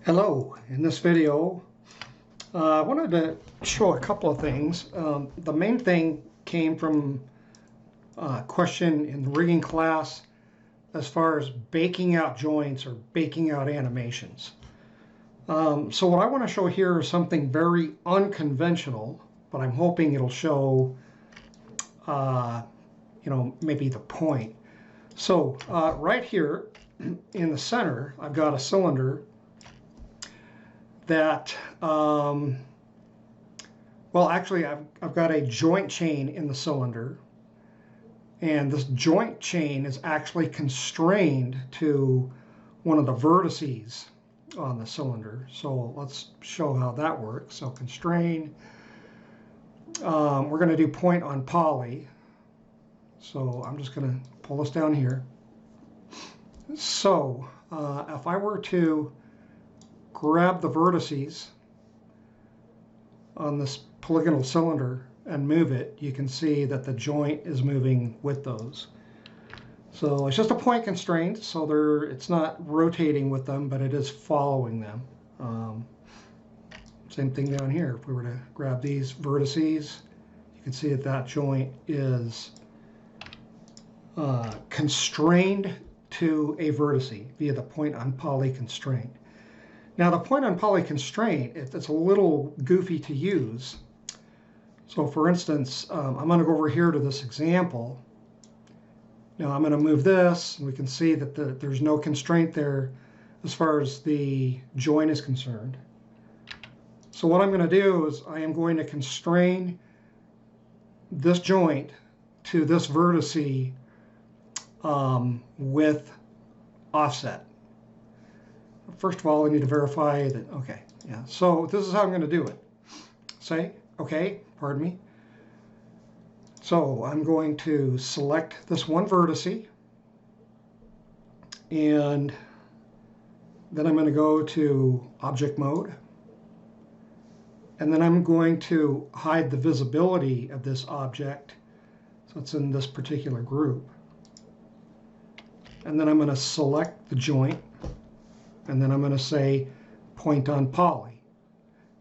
Hello, in this video I wanted to show a couple of things. The main thing came from a question in the rigging class as far as baking out joints or baking out animations. So what I want to show here is something very unconventional, but I'm hoping it'll show maybe the point. So right here in the center I've got a cylinder that, well, actually I've got a joint chain in the cylinder, and this joint chain is actually constrained to one of the vertices on the cylinder. So let's show how that works. So constrain, we're going to do point on poly. So I'm just going to pull this down here. So if I were to grab the vertices on this polygonal cylinder and move it, you can see that the joint is moving with those. So it's just a point constraint, so it's not rotating with them, but it is following them. Same thing down here. If we were to grab these vertices, you can see that that joint is constrained to a vertice via the point on poly constraint. Now the point on poly constraint, it's a little goofy to use. So for instance, I'm going to go over here to this example. Now I'm going to move this, and we can see that there's no constraint there as far as the joint is concerned. So what I'm going to do is I am going to constrain this joint to this vertice with offset. First of all, I need to verify that, okay, yeah. So this is how I'm going to do it. Say, okay, pardon me. So I'm going to select this one vertice, and then I'm going to go to object mode, and then I'm going to hide the visibility of this object, so it's in this particular group. And then I'm going to select the joint, and then I'm going to say point on poly.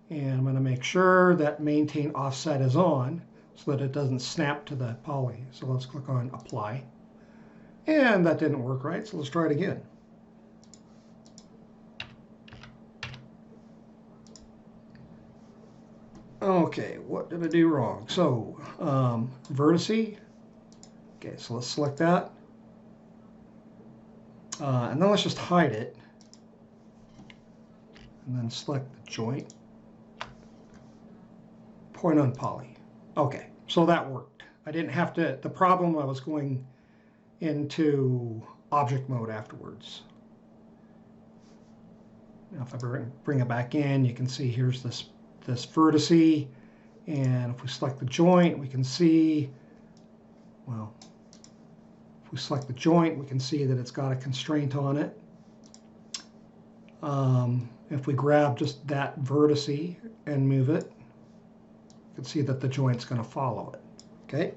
And I'm going to make sure that maintain offset is on so that it doesn't snap to the poly. So let's click on apply. And that didn't work right, so let's try it again. Okay, what did I do wrong? So vertice. Okay, so let's select that. And then let's just hide it. And then select the joint, point on poly. Okay, so that worked. I didn't have to, the problem I was going into object mode afterwards. Now if I bring it back in, you can see here's this vertice, and if we select the joint, we can see, well, if we select the joint, we can see that it's got a constraint on it. If we grab just that vertice and move it, you can see that the joint's going to follow it. Okay.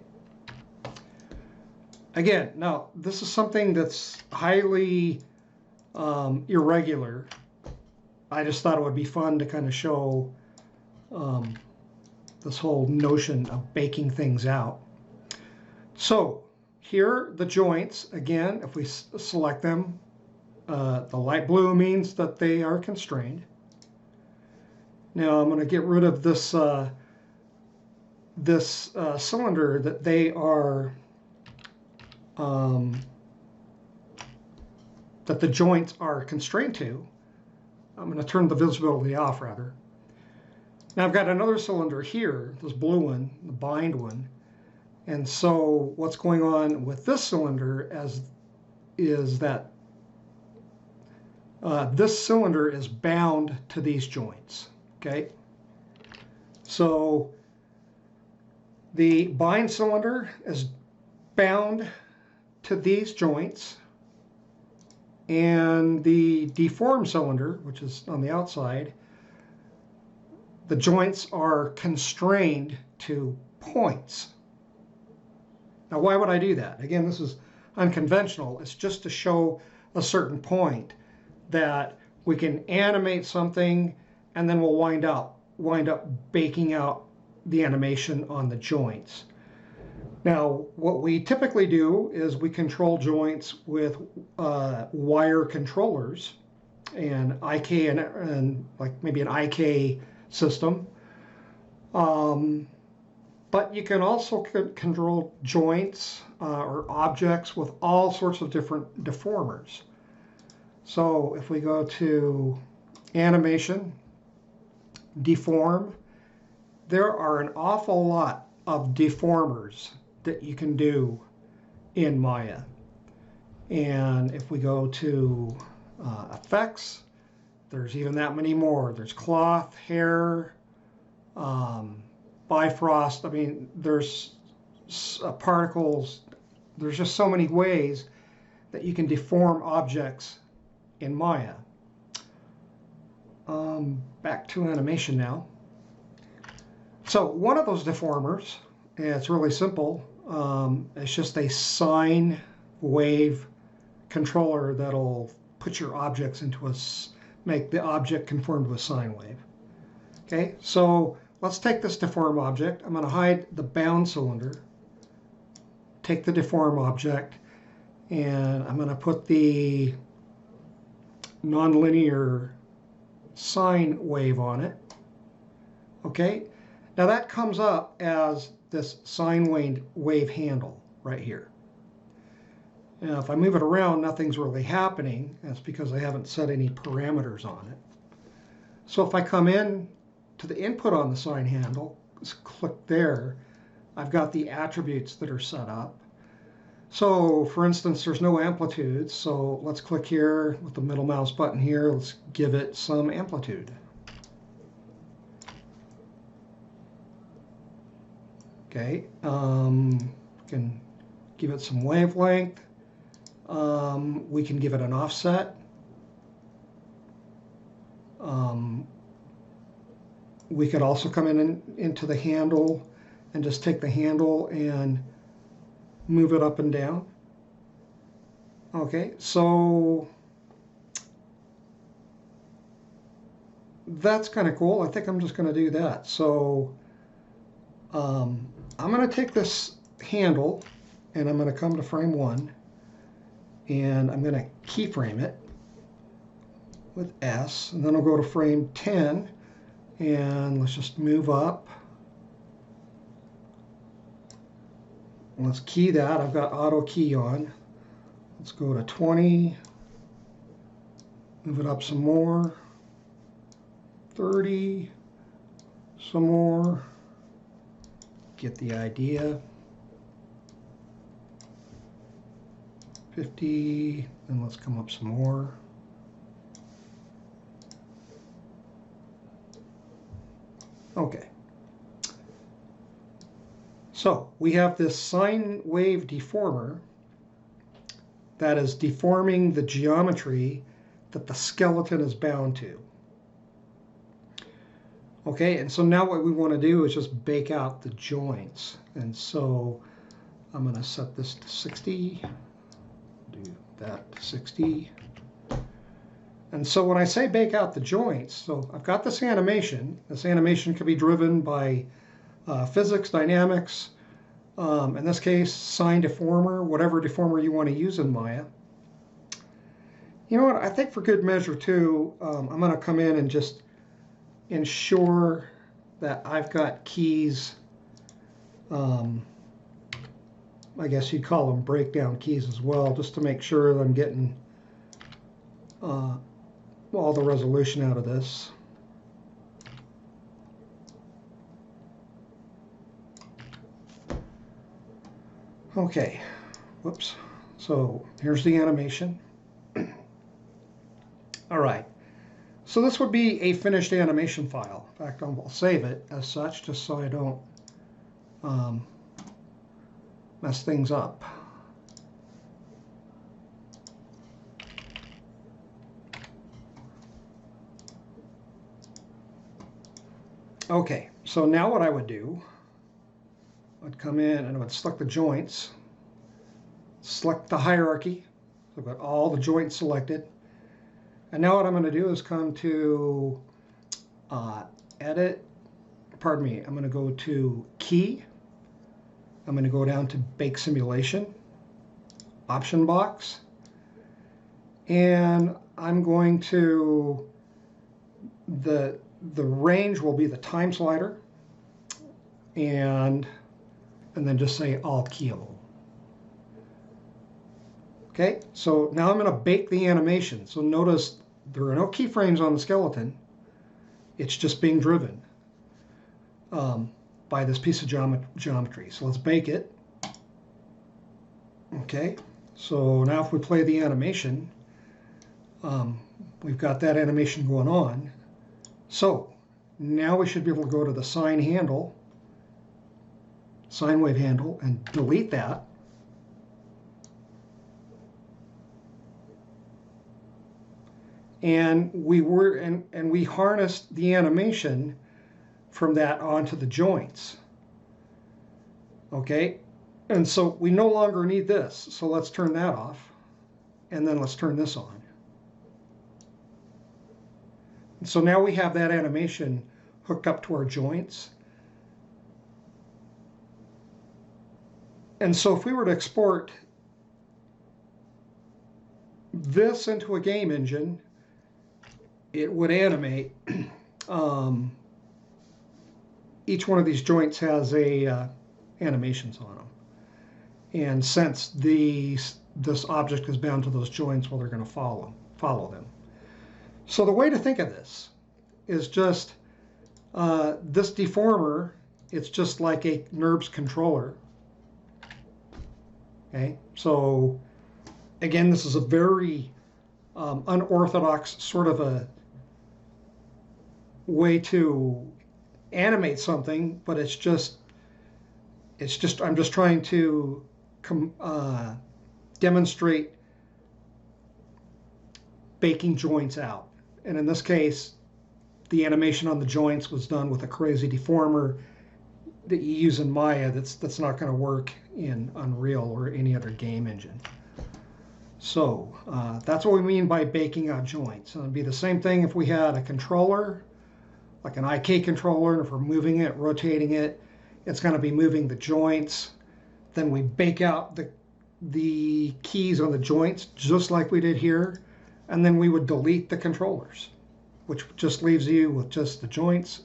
Again, now this is something that's highly irregular. I just thought it would be fun to kind of show this whole notion of baking things out. So here, the joints, again, if we select them, the light blue means that they are constrained. Now I'm going to get rid of this cylinder that they are that the joints are constrained to. I'm going to turn the visibility off rather. Now I've got another cylinder here, this blue one, the bind one. And so what's going on with this cylinder is that this cylinder is bound to these joints, okay? So the bind cylinder is bound to these joints, and the deform cylinder, which is on the outside, the joints are constrained to points. Now, why would I do that? Again, this is unconventional. It's just to show a certain point that we can animate something, and then we'll wind up baking out the animation on the joints. Now, what we typically do is we control joints with wire controllers and IK and like maybe an IK system. But you can also control joints or objects with all sorts of different deformers. So if we go to animation, deform, there are an awful lot of deformers that you can do in Maya. And if we go to effects, there's even that many more. There's cloth, hair, bifrost. I mean, there's particles. There's just so many ways that you can deform objects in Maya. Back to animation now. So one of those deformers, it's really simple. It's just a sine wave controller that'll put your objects into make the object conform to a sine wave. Okay, so let's take this deform object. I'm going to hide the bound cylinder, take the deform object, and I'm going to put the nonlinear sine wave on it. Okay, now that comes up as this sine wave handle right here. Now if I move it around, nothing's really happening. That's because I haven't set any parameters on it. So if I come in to the input on the sine handle, just click there, I've got the attributes that are set up. So for instance, there's no amplitude, so let's click here with the middle mouse button here. Let's give it some amplitude. Okay, we can give it some wavelength. We can give it an offset. We could also come into the handle and just take the handle and move it up and down. Okay, so that's kind of cool. I think I'm just going to do that. So I'm going to take this handle and I'm going to come to frame 1 and I'm going to keyframe it with S, and then I'll go to frame 10 and let's just move up. Let's key that. I've got auto key on. Let's go to 20, move it up some more, 30, some more, get the idea, 50, and let's come up some more. Okay. So we have this sine wave deformer that is deforming the geometry that the skeleton is bound to. Okay, and so now what we want to do is just bake out the joints. And so I'm going to set this to 60, do that to 60. And so when I say bake out the joints, so I've got this animation. This animation can be driven by physics, dynamics, in this case, sine deformer, whatever deformer you want to use in Maya. You know what, I think for good measure too, I'm going to come in and just ensure that I've got keys, I guess you'd call them breakdown keys as well, just to make sure that I'm getting all the resolution out of this. Okay, whoops. So here's the animation. All right. So this would be a finished animation file. In fact, I'll save it as such just so I don't mess things up. Okay, so now what I would do, I'd come in and I would select the joints, select the hierarchy. So I've got all the joints selected. And now what I'm going to do is come to edit, pardon me, I'm going to go to key. I'm going to go down to bake simulation, option box, and I'm going to, the range will be the time slider, and then just say alt keyable. Okay, so now I'm going to bake the animation. So notice there are no keyframes on the skeleton. It's just being driven by this piece of geometry. So let's bake it. Okay, so now if we play the animation, we've got that animation going on. So now we should be able to go to the sine wave handle, and delete that. And we harnessed the animation from that onto the joints. Okay, and so we no longer need this. So let's turn that off, and then let's turn this on. And so now we have that animation hooked up to our joints. And so if we were to export this into a game engine, it would animate. Each one of these joints has animations on them. And since this object is bound to those joints, well, they're going to follow them. So the way to think of this is just this deformer. It's just like a NURBS controller. Okay, so again, this is a very unorthodox sort of a way to animate something, but it's just I'm just trying to demonstrate baking joints out. And in this case, the animation on the joints was done with a crazy deformer that you use in Maya that's not going to work in Unreal or any other game engine. So that's what we mean by baking out joints. And it'd be the same thing if we had a controller, like an IK controller, and if we're moving it, rotating it, it's going to be moving the joints. Then we bake out the keys on the joints, just like we did here, and then we would delete the controllers, which just leaves you with just the joints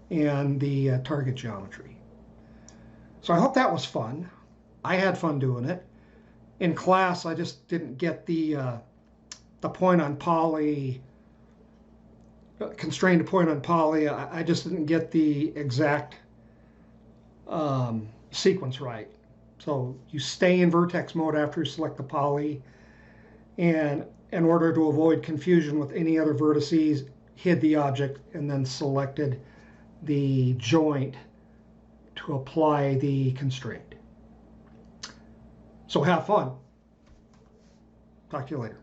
and the target geometry. So I hope that was fun. I had fun doing it. In class, I just didn't get the point on poly, constrained to point on poly. I just didn't get the exact sequence right. So you stay in vertex mode after you select the poly, and in order to avoid confusion with any other vertices, hid the object and then selected the joint to apply the constraint. So have fun. Talk to you later.